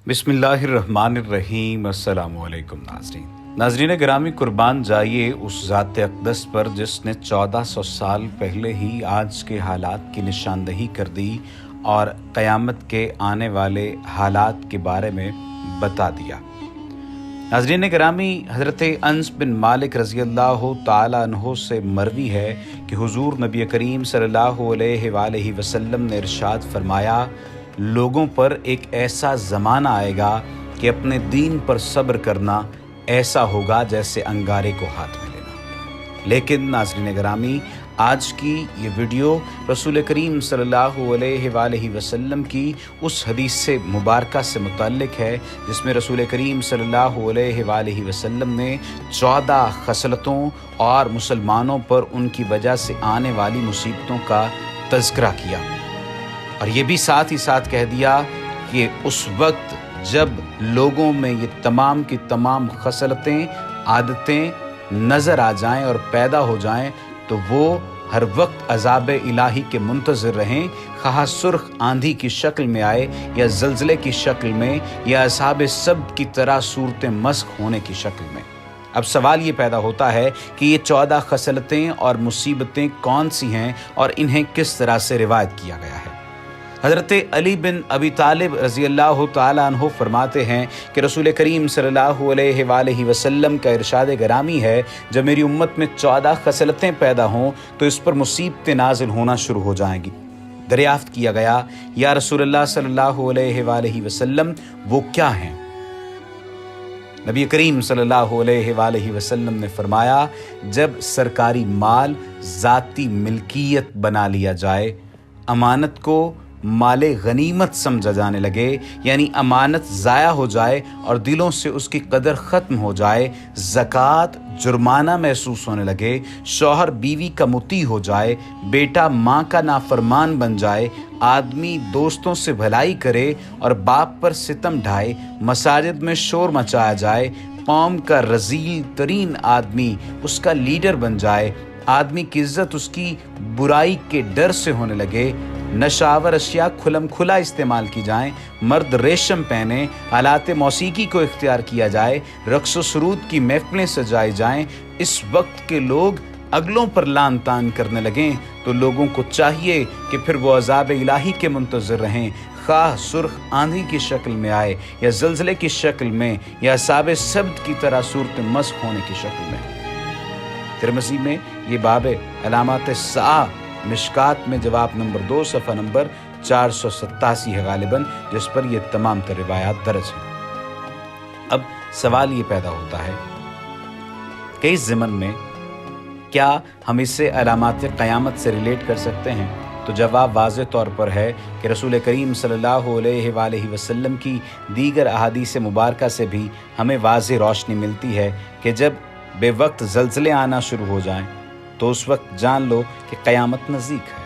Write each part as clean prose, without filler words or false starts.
बिस्मिल्लाहिर्रहमानिर्रहीम। अस्सलामुअलैकुम नाज़रीन गिरामी, कुर्बान जाइए उस ज़ात अक़दस पर जिसने 1400 साल पहले ही आज के हालात की निशानदही कर दी और क़यामत के आने वाले हालात के बारे में बता दिया। नाज़रीन गिरामी, हज़रत अनस बिन मालिक रज़ी अल्लाह ताला अन्हो से मरवी है कि हुज़ूर नबी करीम सल्लल्लाहु अलैहि वसल्लम ने इरशाद फरमाया, लोगों पर एक ऐसा ज़माना आएगा कि अपने दीन पर सब्र करना ऐसा होगा जैसे अंगारे को हाथ में लेना। लेकिन नाज़रीन गिरामी, आज की ये वीडियो रसूल करीम सल्लल्लाहु अलैहि वसल्लम की उस हदीस से मुबारका से मुतल्लिक है जिसमें रसूल करीम सल्लल्लाहु अलैहि वसल्लम ने 14 खसलतों और मुसलमानों पर उनकी वजह से आने वाली मुसीबतों का तज़किरा किया, और ये भी साथ ही साथ कह दिया कि उस वक्त जब लोगों में ये तमाम की तमाम खसलतें, आदतें नज़र आ जाएं और पैदा हो जाएं तो वो हर वक्त अज़ाब इलाही के मुंतज़िर रहें, खा सुर्ख आंधी की शक्ल में आए या ज़लज़ले की शक्ल में या असहाब सब्त की तरह सूरतें मस्क होने की शक्ल में। अब सवाल ये पैदा होता है कि ये 14 खसलतें और मुसीबतें कौन सी हैं और इन्हें किस तरह से रिवायत किया गया है। हज़रत अली बिन अबी तालिब रज़ी अल्लाह ताला अन्हो फरमाते हैं कि रसूल करीम सल्लल्लाहु अलैहि वसल्लम का इरशाद गिरामी है, जब मेरी उम्मत में 14 खसलतें पैदा हों तो इस पर मुसीबतें नाजिल होना शुरू हो जाएंगी। दरियाफ्त किया गया, या रसूलुल्लाह सल्लल्लाहु अलैहि वसल्लम वो क्या हैं? नबी करीम सल्लल्लाहु अलैहि वसल्लम ने फरमाया, जब सरकारी माल ज़ाती मिल्कियत बना लिया जाए, अमानत को माले गनीमत समझा जाने लगे, यानी अमानत ज़ाया हो जाए और दिलों से उसकी कदर ख़त्म हो जाए, ज़कात जुर्माना महसूस होने लगे, शौहर बीवी का मुती हो जाए, बेटा माँ का नाफरमान बन जाए, आदमी दोस्तों से भलाई करे और बाप पर सितम ढाए, मसाजिद में शोर मचाया जाए, कौम का रज़ील तरीन आदमी उसका लीडर बन जाए, आदमी की इज्जत उसकी बुराई के डर से होने लगे, नशावर अशिया खुलम खुला इस्तेमाल की जाएं, मर्द रेशम पहने, आलात मौसीकी को इख्तियार किया जाए, रक्स व सुरूद की महफिलें सजाई जाएं, इस वक्त के लोग अगलों पर लान तान करने लगें तो लोगों को चाहिए कि फिर वो अज़ाब इलाही के मुंतज़िर रहें, खा सुर्ख आंधी की शक्ल में आए या ज़लज़ले की शक्ल में या असाब सब्त की तरह सूरत मस्क होने की शक्ल में। तिरमिज़ी में ये बाब अलामात सा मिशकात में जवाब नंबर 2 सफ़ा नंबर 487 है गालिबन, जिस पर ये तमाम तर रिवायात दर्ज हैं। अब सवाल ये पैदा होता है कि इस ज़मन में क्या हम इससे अलामात क़यामत से रिलेट कर सकते हैं? तो जवाब वाज़े तौर पर है कि रसूल करीम सल्लल्लाहु अलैहि वसल्लम की दीगर अहादीस मुबारका से भी हमें वाज़े रोशनी मिलती है कि जब बेवक्त ज़लज़ले आना शुरू हो जाएं तो उस वक्त जान लो कि क़यामत नज़दीक है।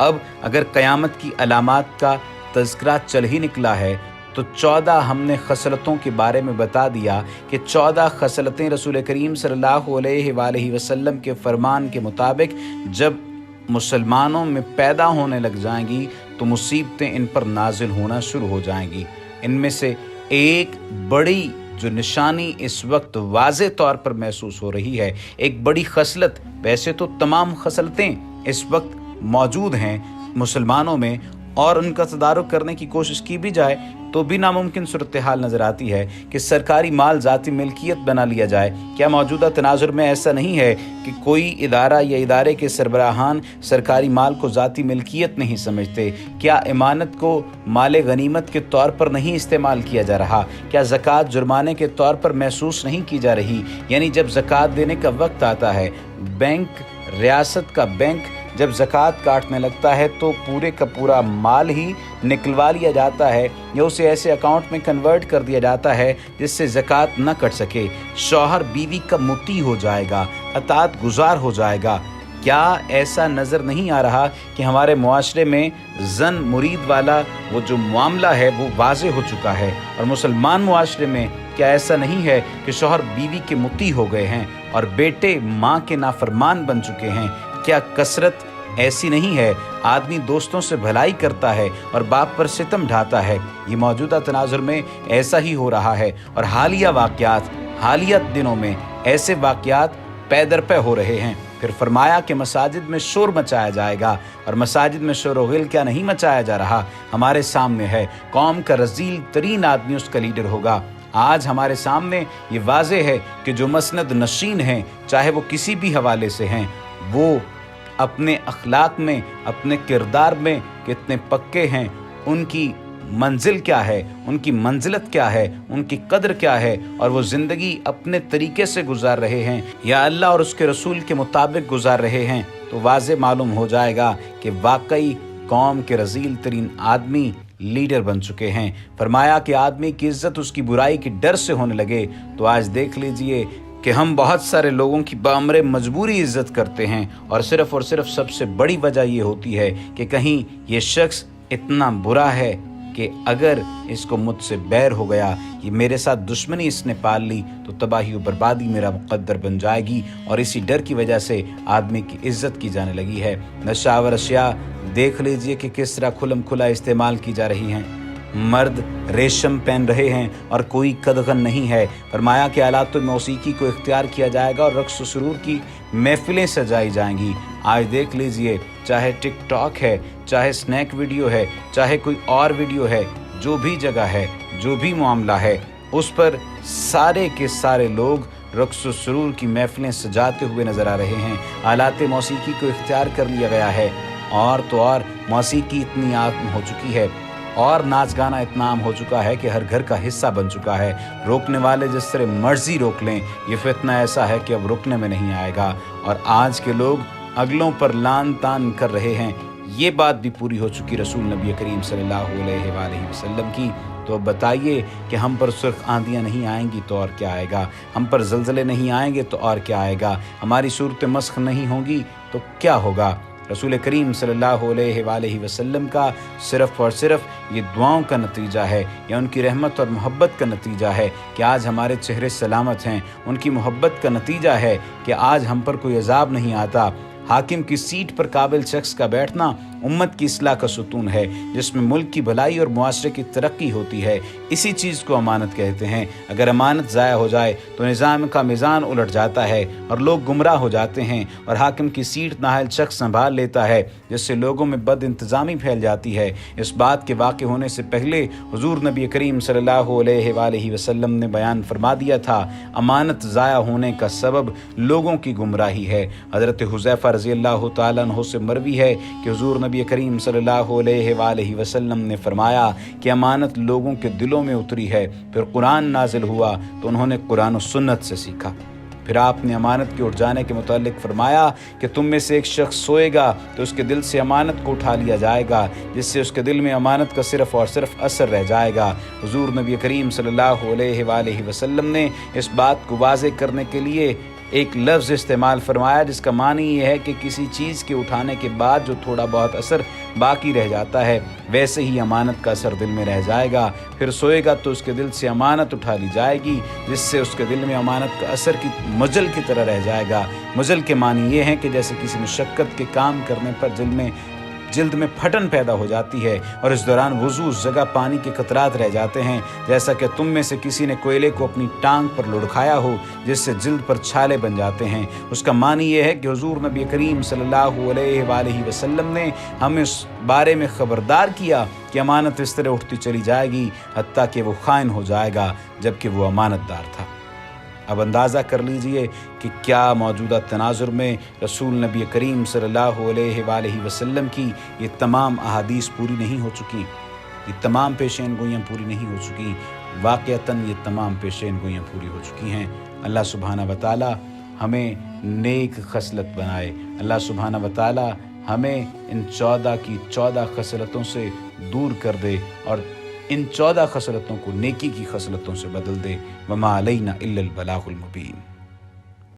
अब अगर क़यामत की अलामात का तज़किरा चल ही निकला है तो 14 हमने खसलतों के बारे में बता दिया कि 14 खसलतें रसूल करीम सल्लल्लाहु अलैहि वसल्लम के फरमान के मुताबिक जब मुसलमानों में पैदा होने लग जाएंगी तो मुसीबतें इन पर नाजिल होना शुरू हो जाएंगी। इनमें से एक बड़ी जो निशानी इस वक्त वाज़े तौर पर महसूस हो रही है, एक बड़ी खसलत, वैसे तो तमाम खसलतें इस वक्त मौजूद हैं मुसलमानों में और उनका तदारुक करने की कोशिश की भी जाए तो भी नामुमकिन सूरत हाल नज़र आती है कि सरकारी माल ज़ाती मिल्कियत बना लिया जाए। क्या मौजूदा तनाजुर में ऐसा नहीं है कि कोई इदारा या इदारे के सरबराहान सरकारी माल को ज़ाती मिल्कियत नहीं समझते? क्या इमानत को माल गनीमत के तौर पर नहीं इस्तेमाल किया जा रहा? क्या ज़कात जुर्माने के तौर पर महसूस नहीं की जा रही? यानी जब ज़कात देने का वक्त आता है, बैंक, रियासत का बैंक जब ज़कात काटने लगता है तो पूरे का पूरा माल ही निकलवा लिया जाता है या उसे ऐसे अकाउंट में कन्वर्ट कर दिया जाता है जिससे ज़कात न कट सके। शौहर बीवी का मुती हो जाएगा, अतात गुजार हो जाएगा। क्या ऐसा नज़र नहीं आ रहा कि हमारे मुआशरे में ज़न मुरीद वाला वो जो मामला है वो वाज़े हो चुका है? और मुसलमान मुआशरे में क्या ऐसा नहीं है कि शौहर बीवी के मुती हो गए हैं और बेटे माँ के नाफरमान बन चुके हैं? क्या कसरत ऐसी नहीं है। आदमी दोस्तों से भलाई करता है और बाप पर सितम ढाता है। ये मौजूदा तनाजुर में ऐसा ही हो रहा है और हालिया दिनों में ऐसे वाक़यात पैदरपे हो रहे हैं। फिर फरमाया कि मसाजिद में शोर मचाया जाएगा, और मसाजिद में शोर व गिल क्या नहीं मचाया जा रहा, हमारे सामने है। कौम का रज़ील तरीन आदमी उसका लीडर होगा। आज हमारे सामने ये वाज़े है कि जो मसनद नशीन हैं, चाहे वो किसी भी हवाले से हैं, वो अपने अखलाक में, अपने किरदार में कितने पक्के हैं, उनकी मंजिल क्या है, उनकी मंजिलत क्या है, उनकी कदर क्या है, और वो ज़िंदगी अपने तरीके से गुजार रहे हैं या अल्लाह और उसके रसूल के मुताबिक गुजार रहे हैं, तो वाज़े मालूम हो जाएगा कि वाकई कौम के रज़ील तरीन आदमी लीडर बन चुके हैं। फरमाया कि आदमी की इज़्ज़त उसकी बुराई के डर से होने लगे। तो आज देख लीजिए कि हम बहुत सारे लोगों की बामरे मजबूरी इज़्ज़त करते हैं, और सिर्फ सबसे बड़ी वजह ये होती है कि कहीं ये शख्स इतना बुरा है कि अगर इसको मुझसे बैर हो गया, ये मेरे साथ दुश्मनी इसने पाल ली, तो तबाही और बर्बादी मेरा मुक़द्दर बन जाएगी। और इसी डर की वजह से आदमी की इज़्ज़त की जाने लगी है। नशावर अशिया देख लीजिए कि किस तरह खुलम खुला इस्तेमाल की जा रही हैं। मर्द रेशम पहन रहे हैं और कोई कदगन नहीं है। फरमाया कि आलात मौसीकी को इख्तियार किया जाएगा और रक्स सुरूर की महफिलें सजाई जाएंगी। आज देख लीजिए, चाहे टिकटॉक है, चाहे स्नैक वीडियो है, चाहे कोई और वीडियो है, जो भी जगह है, जो भी मामला है, उस पर सारे के सारे लोग रक्स सुरूर की महफिलें सजाते हुए नज़र आ रहे हैं। आलात मौसीकी को इख्तियार कर लिया गया है, और तो और मौसीकी इतनी आम हो चुकी है और नाच गाना इतना आम हो चुका है कि हर घर का हिस्सा बन चुका है। रोकने वाले जिस तरह मर्जी रोक लें, ये फितना ऐसा है कि अब रुकने में नहीं आएगा। और आज के लोग अगलों पर लान तान कर रहे हैं। ये बात भी पूरी हो चुकी रसूल नबी करीम सल्लल्लाहु अलैहि वसल्लम की। तो बताइए कि हम पर सुर्ख आंधियाँ नहीं आएंगी तो और क्या आएगा, हम पर ज़लज़ले नहीं आएंगे तो और क्या आएगा, हमारी सूरत मस्ख नहीं होंगी तो क्या होगा। रसूल करीम सल्लल्लाहु अलैहि वसल्लम का सिर्फ़ और सिर्फ ये दुआओं का नतीजा है, या उनकी रहमत और मोहब्बत का नतीजा है कि आज हमारे चेहरे सलामत हैं। उनकी मोहब्बत का नतीजा है कि आज हम पर कोई अज़ाब नहीं आता। हाकिम की सीट पर काबिल शख्स का बैठना उम्मत की इस्लाह का सुतून है, जिसमें मुल्क की भलाई और मुआशरे की तरक्की होती है। इसी चीज़ को अमानत कहते हैं। अगर अमानत ज़ाया हो जाए तो निज़ाम का मिज़ान उलट जाता है और लोग गुमराह हो जाते हैं, और हाकिम की सीट नाअहल शख्स संभाल लेता है, जिससे लोगों में बद इंतज़ामी फैल जाती है। इस बात के वाक़े होने से पहले हुज़ूर नबी करीम सल्लल्लाहु अलैहि वसल्लम ने बयान फरमा दिया था, अमानत ज़ाया होने का सबब लोगों की गुमराही है। हज़रत हुज़ैफ़ा रज़ियल्लाहु ताला अन्हु से मरवी है कि हुज़ूर नबी करीम सल्लल्लाहु अलैहि वसल्लम ने फरमाया कि अमानत लोगों के दिलों में उतरी है। फिर कुरान नाजिल हुआ तो उन्होंने कुरान और सुन्नत से सीखा। फिर आपने अमानत के उठ जाने के मुतालिक फरमाया कि तुम में से एक शख्स सोएगा तो उसके दिल से अमानत को उठा लिया जाएगा, जिससे उसके दिल में अमानत का सिर्फ और सिर्फ असर रह जाएगा। हुज़ूर नबी करीम सल्लल्लाहु अलैहि वसल्लम ने इस बात को वाज़े करने के लिए एक लफ्ज़ इस्तेमाल फरमाया, जिसका मानी ये है कि किसी चीज़ के उठाने के बाद जो थोड़ा बहुत असर बाकी रह जाता है, वैसे ही अमानत का असर दिल में रह जाएगा। फिर सोएगा तो उसके दिल से अमानत उठा ली जाएगी, जिससे उसके दिल में अमानत का असर की मुजल की तरह रह जाएगा। मुजल के मानी ये हैं कि जैसे किसी मुशक्क़त के काम करने पर जिल्द में फटन पैदा हो जाती है, और इस दौरान वुज़ू उस जगह पानी के कतरात रह जाते हैं, जैसा कि तुम में से किसी ने कोयले को अपनी टांग पर लुढ़काया हो, जिससे जिल्द पर छाले बन जाते हैं। उसका मानी ये है कि हुज़ूर नबी करीम सल्लल्लाहु अलैहि वसल्लम ने हमें इस बारे में ख़बरदार किया कि अमानत इस तरह उठती चली जाएगी हत्ता कि वो ख़ाइन हो जाएगा, जबकि वो अमानतदार था। अब अंदाज़ा कर लीजिए कि क्या मौजूदा तनाजुर में रसूल नबी करीम सल्लल्लाहु अलैहि वसल्लम की ये तमाम अहादीस पूरी नहीं हो चुकी, ये तमाम पेशेन गोइयाँ पूरी नहीं हो चुकी। वाक़अतन ये तमाम पेशेन गोइयाँ पूरी हो चुकी हैं। अल्लाह सुब्हाना व तआला हमें नेक खसलत बनाए। अल्लाह सुब्हाना व तआला हमें इन 14 की 14 खसलतों से दूर कर दे, और इन 14 खसलतों को नेकी की खसलतों से बदल दे। वमा अलैना इल्लल बलागुल मुबीन।